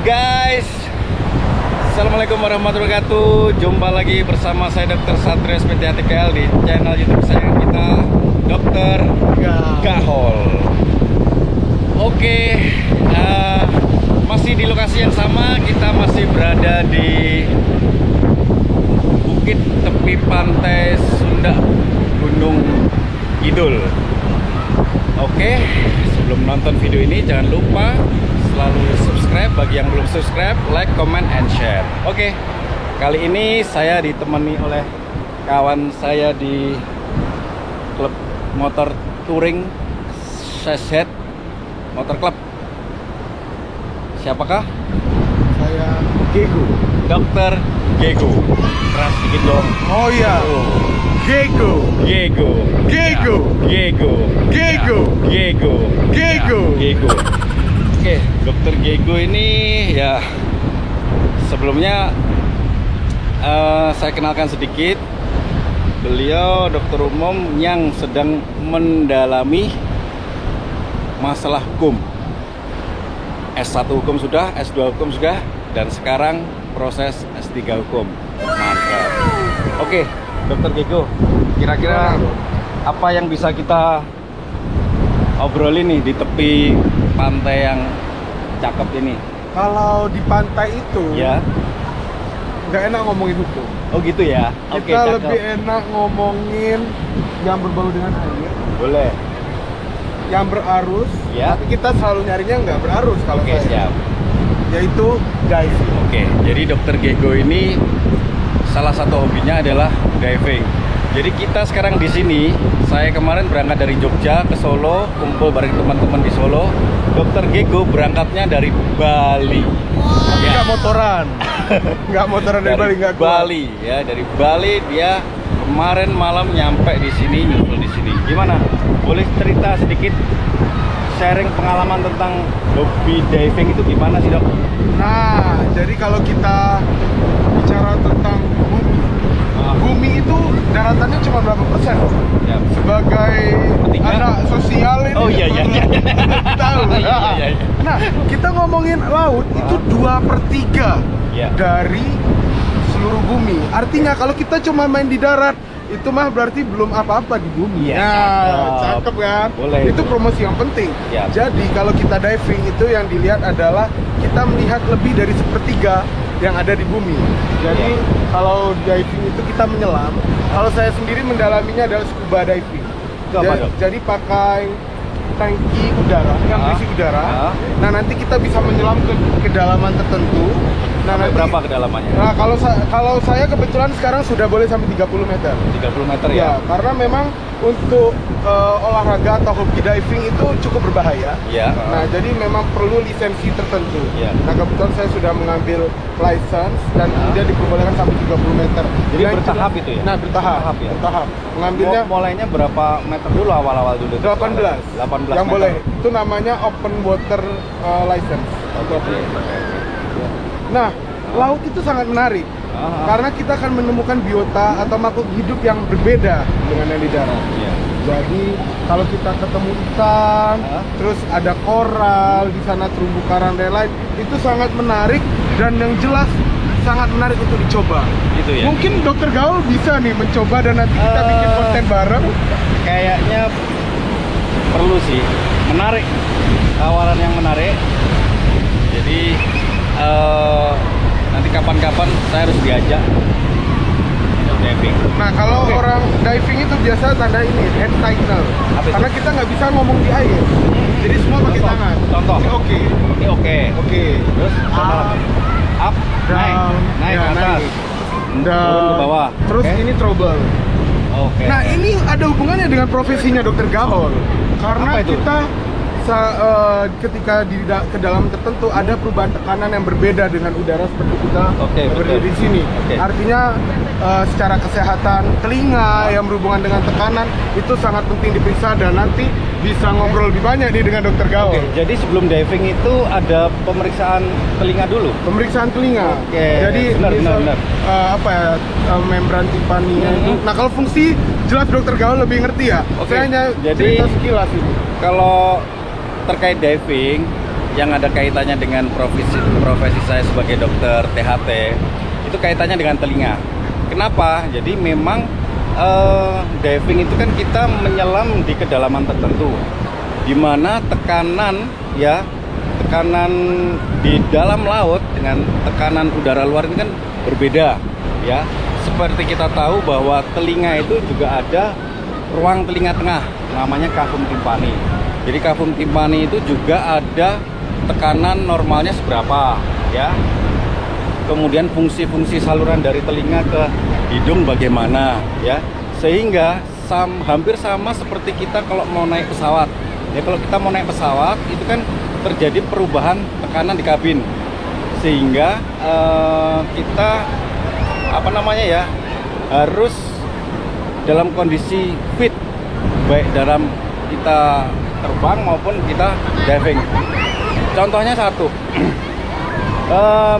guys, assalamualaikum warahmatullahi wabarakatuh. Jumpa lagi bersama saya Dr. Satrio SPTHTKL di channel YouTube saya kita, Dr. Gahol. Oke, masih di lokasi yang sama. Kita masih berada di bukit tepi pantai Sunda, Gunung Kidul. Oke, sebelum nonton video ini jangan lupa selalu subscribe, bagi yang belum subscribe, like, comment, and share. Oke, kali ini saya ditemani oleh kawan saya di klub motor touring Seshet Motor Club. Siapakah? Saya Gego. Dr. Gego. Keras dikit dong. Oh iya. Gego. Gego. Gego. Gego. Gego. Gego. Gego. Gego. Oke, Dr. Gego ini ya sebelumnya saya kenalkan sedikit. Beliau dokter umum yang sedang mendalami masalah hukum. S1 hukum sudah, S2 hukum sudah, dan sekarang proses S3 hukum. Mantap. Oke, Dr. Gego, kira-kira apa yang bisa kita obrolin nih di tepi pantai yang cakep ini? Kalau di pantai itu Ya. nggak enak ngomongin hukum. Oh gitu ya. Oke, Kita cakep. lebih enak ngomongin yang berbau dengan air, Boleh. yang berarus. Ya. Tapi kita selalu nyarinya nggak berarus kalau Oke, saya. siap. Yaitu diving. Oke, jadi Dr. Gego ini salah satu hobinya adalah diving. Jadi kita sekarang di sini, saya kemarin berangkat dari Jogja ke Solo, kumpul bareng teman-teman di Solo. Dr. Gego berangkatnya dari Bali. Tapi nggak motoran. Nggak motoran dari Bali, nggak kuat. Bali ya, dari Bali dia kemarin malam nyampe di sini, nyusul di sini. Gimana? Boleh cerita sedikit, sharing pengalaman tentang hobi diving itu gimana sih, Dok? Nah, jadi kalau kita bicara tentang bumi itu daratannya cuma berapa persen? Ya. Sebagai Ketiga. anak sosial ini. Oh iya. Tahu. Iya. Nah, kita ngomongin laut itu 2/3 Iya. dari seluruh bumi. Artinya kalau kita cuma main di darat, itu mah berarti belum apa-apa di bumi. Iya, Nah, cakep. cakep kan? Boleh. Itu promosi yang penting. Iya. Jadi kalau kita diving itu yang dilihat adalah kita melihat lebih dari 1/3 yang ada di bumi. Jadi kalau diving itu kita menyelam. Kalau saya sendiri mendalaminya adalah scuba diving. Itu apa, Dok? Jadi pakai tangki udara yang berisi udara. Nah, nanti kita bisa menyelam ke kedalaman tertentu. Nah, Sampai nanti berapa kedalamannya? Nah, kalau saya kebetulan sekarang sudah boleh sampai 30 meter. 30 meter Ya, ya? karena memang untuk olahraga atau hobi diving itu cukup berbahaya. Iya. Nah, jadi memang perlu lisensi tertentu. Iya. Nah, kebetulan saya sudah mengambil license dan kemudian diperbolehkan sampai 30 meter. Jadi Yang bertahap jelas- itu ya? Nah, bertahap. Bertahap ya? Bertahap. Mengambilnya Mulainya berapa meter dulu awal-awal dulu? 18. 18 Yang meter. boleh. Itu namanya open water license. Oke. Nah, laut itu sangat menarik. Karena kita akan menemukan biota atau makhluk hidup yang berbeda dengan yang di darat. Iya. Jadi kalau kita ketemu ikan, terus ada koral di sana, terumbu karang dan lain, itu sangat menarik dan yang jelas sangat menarik untuk dicoba. Gitu ya? Mungkin Dr. Gaul bisa nih mencoba dan nanti kita bikin konten bareng. Kayaknya perlu sih. Menarik. Tawaran yang menarik. Jadi nanti kapan-kapan saya harus diajak untuk diving. Nah, kalau orang diving itu biasa tanda ini hand signal. Apa itu? Karena kita nggak bisa ngomong di air. Jadi semua pakai Contoh. tangan. Contoh. Ini oke. Ini oke. Oke. Terus up, naik Ya, ke atas, naik. Down. turun ke bawah. Terus Oke. ini trouble. Oke. Nah, ini ada hubungannya dengan profesinya Dr. Gahol. Karena Apa itu? kita ketika di kedalaman tertentu ada perubahan tekanan yang berbeda dengan udara seperti kita Oke, berdiri betul. di sini. Oke. Artinya secara kesehatan telinga yang berhubungan dengan tekanan itu sangat penting diperiksa dan nanti bisa ngobrol lebih banyak nih dengan Dr. Gahol. Oke, jadi sebelum diving itu ada pemeriksaan telinga dulu. Pemeriksaan telinga. Oke, Jadi benar. apa ya, membran timpaninya itu. Nah, kalau fungsi jelas Dr. Gahol lebih ngerti ya. Oke, Saya hanya jadi cerita sekilas ini. Kalau terkait diving yang ada kaitannya dengan profesi saya sebagai dokter THT, itu kaitannya dengan telinga. Kenapa? Jadi memang diving itu kan kita menyelam di kedalaman tertentu, di mana tekanan di dalam laut dengan tekanan udara luar ini kan berbeda, ya. Seperti kita tahu bahwa telinga itu juga ada ruang telinga tengah, namanya cavum tympani. Jadi cavum tympani itu juga ada tekanan normalnya seberapa, ya. Kemudian fungsi-fungsi saluran dari telinga ke hidung bagaimana, ya. Sehingga hampir sama seperti kita kalau mau naik pesawat. Ya, kalau kita mau naik pesawat itu kan terjadi perubahan tekanan di kabin, sehingga kita harus dalam kondisi fit, baik dalam kita terbang maupun kita diving. Contohnya satu,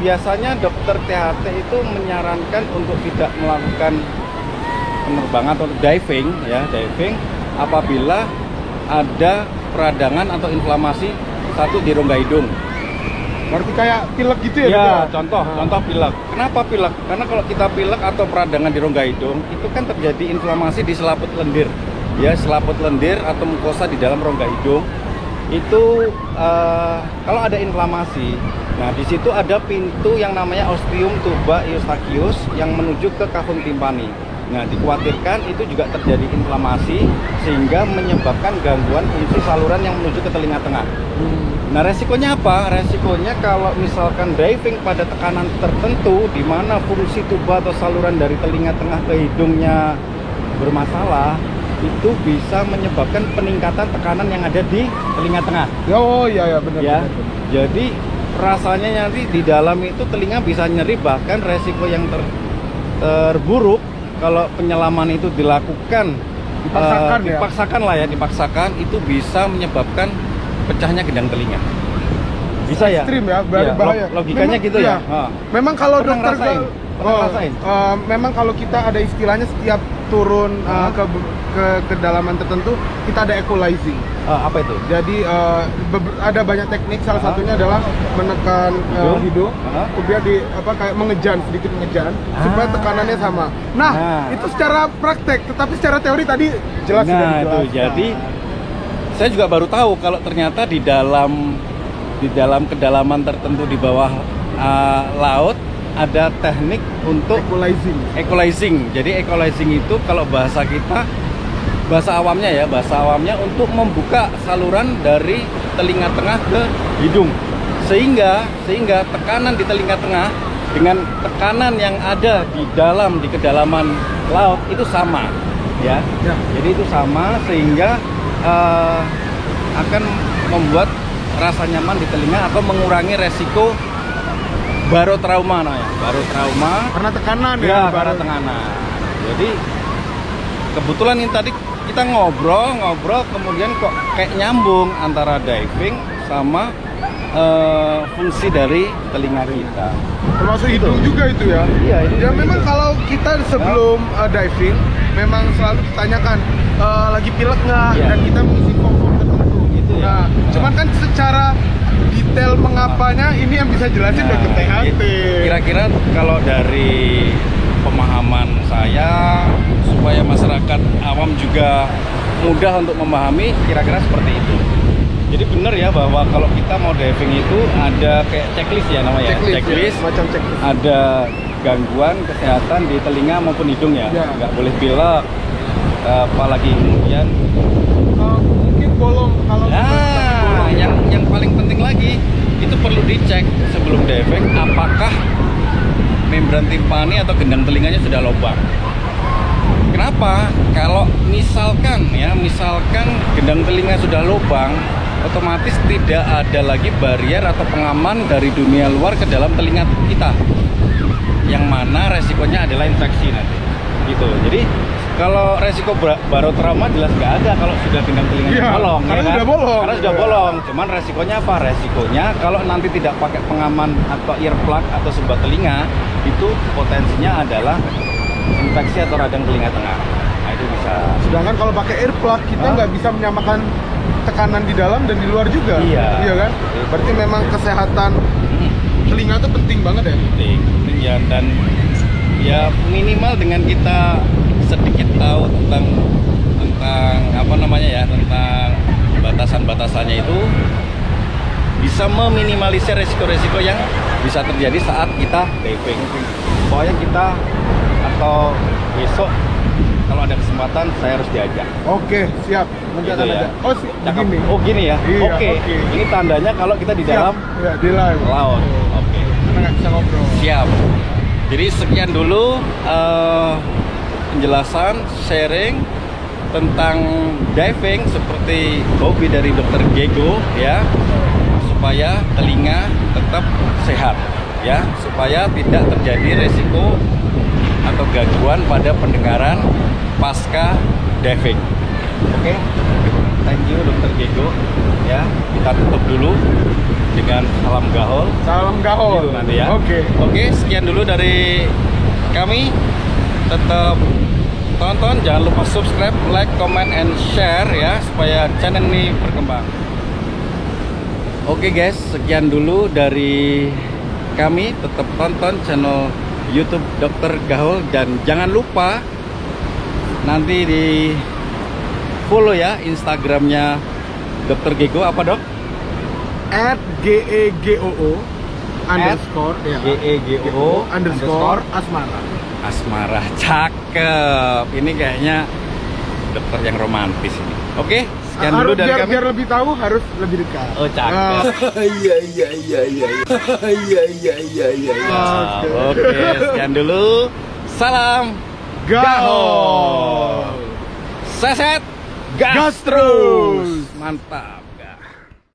biasanya dokter THT itu menyarankan untuk tidak melakukan penerbangan atau diving apabila ada peradangan atau inflamasi satu di rongga hidung. Berarti kayak pilek gitu ya? Ya, contoh pilek. Kenapa pilek? Karena kalau kita pilek atau peradangan di rongga hidung, itu kan terjadi inflamasi di selaput lendir. Ya, selaput lendir atau mukosa di dalam rongga hidung. Itu kalau ada inflamasi, nah di situ ada pintu yang namanya ostium tuba eustachius yang menuju ke cavum tympani. Nah, dikhawatirkan itu juga terjadi inflamasi sehingga menyebabkan gangguan fungsi saluran yang menuju ke telinga tengah. Nah, resikonya apa? Resikonya kalau misalkan diving pada tekanan tertentu di mana fungsi tuba atau saluran dari telinga tengah ke hidungnya bermasalah, itu bisa menyebabkan peningkatan tekanan yang ada di telinga tengah. Oh iya benar. Ya. Jadi rasanya nanti di dalam itu telinga bisa nyeri, bahkan resiko yang terburuk kalau penyelaman itu dilakukan dipaksakan itu bisa menyebabkan pecahnya gendang telinga. Bisa ya? Ekstrim ya, bahaya. Logikanya memang, gitu ya. Memang kalau dokter rasain. Memang kalau kita ada istilahnya setiap turun ke kedalaman tertentu kita ada equalizing. Apa itu? Jadi ada banyak teknik, salah satunya adalah menekan hidung, kemudian kayak sedikit mengejan supaya tekanannya sama. Nah, itu secara praktek, tetapi secara teori tadi jelas sudah dijelaskan. Jadi saya juga baru tahu kalau ternyata di dalam kedalaman tertentu di bawah laut ada teknik untuk equalizing. Jadi equalizing itu kalau bahasa awamnya untuk membuka saluran dari telinga tengah ke hidung, sehingga tekanan di telinga tengah dengan tekanan yang ada di kedalaman laut itu sama, ya. Jadi itu sama sehingga akan membuat rasa nyaman di telinga atau mengurangi resiko barotrauma namanya. Barotrauma karena tekanan karena tekanan. Jadi kebetulan ini tadi kita ngobrol kemudian kok kayak nyambung antara diving sama fungsi dari telinga kita. Termasuk hidung juga itu ya? Iya, ya memang kalau kita sebelum diving memang selalu ditanyakan lagi pilek nggak, dan kita mengisi form tertentu gitu ya. Nah, cuman kan secara detail mengapanya ini yang bisa jelasin dokter THT. Kira-kira kalau dari pemahaman saya supaya masyarakat awam juga mudah untuk memahami, kira-kira seperti itu. Jadi benar ya bahwa kalau kita mau diving itu ada kayak checklist ya namanya. Checklist, macam checklist. Ada gangguan kesehatan di telinga maupun hidung ya. Nggak boleh pilek, apalagi kemudian mungkin bolong kalau yang paling penting lagi itu perlu dicek sebelum diving apakah membran timpani atau gendang telinganya sudah lubang. Kenapa? Kalau misalkan gendang telinga sudah lubang, otomatis tidak ada lagi barrier atau pengaman dari dunia luar ke dalam telinga kita, yang mana resikonya adalah infeksi nanti gitu. Jadi kalau resiko barotrauma jelas nggak ada kalau sudah gendang telinganya bolong, karena sudah bolong. Cuman resikonya apa? Resikonya kalau nanti tidak pakai pengaman atau earplug atau sebuah telinga, itu potensinya adalah infeksi atau radang telinga tengah. Nah, itu bisa. Sedangkan kalau pakai earplug kita nggak bisa menyamakan tekanan makanan di dalam dan di luar juga. Iya. Kan? Berarti memang kesehatan telinga itu penting banget ya. Penting ya, dan ya minimal dengan kita sedikit tahu tentang apa namanya ya, tentang batasan-batasannya itu bisa meminimalisir resiko-resiko yang bisa terjadi saat kita diving. Pokoknya kita atau besok kalau ada kesempatan saya harus diajak. Oke, siap. Nanti Gitu akan ya. ada. Oh, Cakep. begini. Oh gini ya. Iya, Oke. oke. Ini tandanya kalau kita di dalam Ya, di live. laut. Oke. Karena nggak bisa ngobrol. Siap. Jadi sekian dulu penjelasan, sharing tentang diving seperti hobi dari Dr. Gego ya, supaya telinga tetap sehat ya, supaya tidak terjadi resiko atau gangguan pada pendengaran pasca diving. Oke, thank you Dr. Gego ya. Kita tutup dulu dengan salam gahol. Salam gahol. Gitu nanti ya. Oke. Sekian dulu dari kami. Tetap tonton, jangan lupa subscribe, like, comment, and share ya, supaya channel ini berkembang. Oke guys, sekian dulu dari kami. Tetap tonton channel YouTube Dr. Gahol, dan jangan lupa nanti di follow ya Instagramnya Dr. Gego. Apa dok? @GEGOO underscore ya. GEGO underscore Asmara. Asmara, cakep. Ini kayaknya dokter yang romantis ini. Oke, sekian dulu dari kami. Biar lebih tahu harus lebih dekat. Oh, cakep. Oke, sekian dulu. Salam Gahol. Seset Gas terus. Mantap.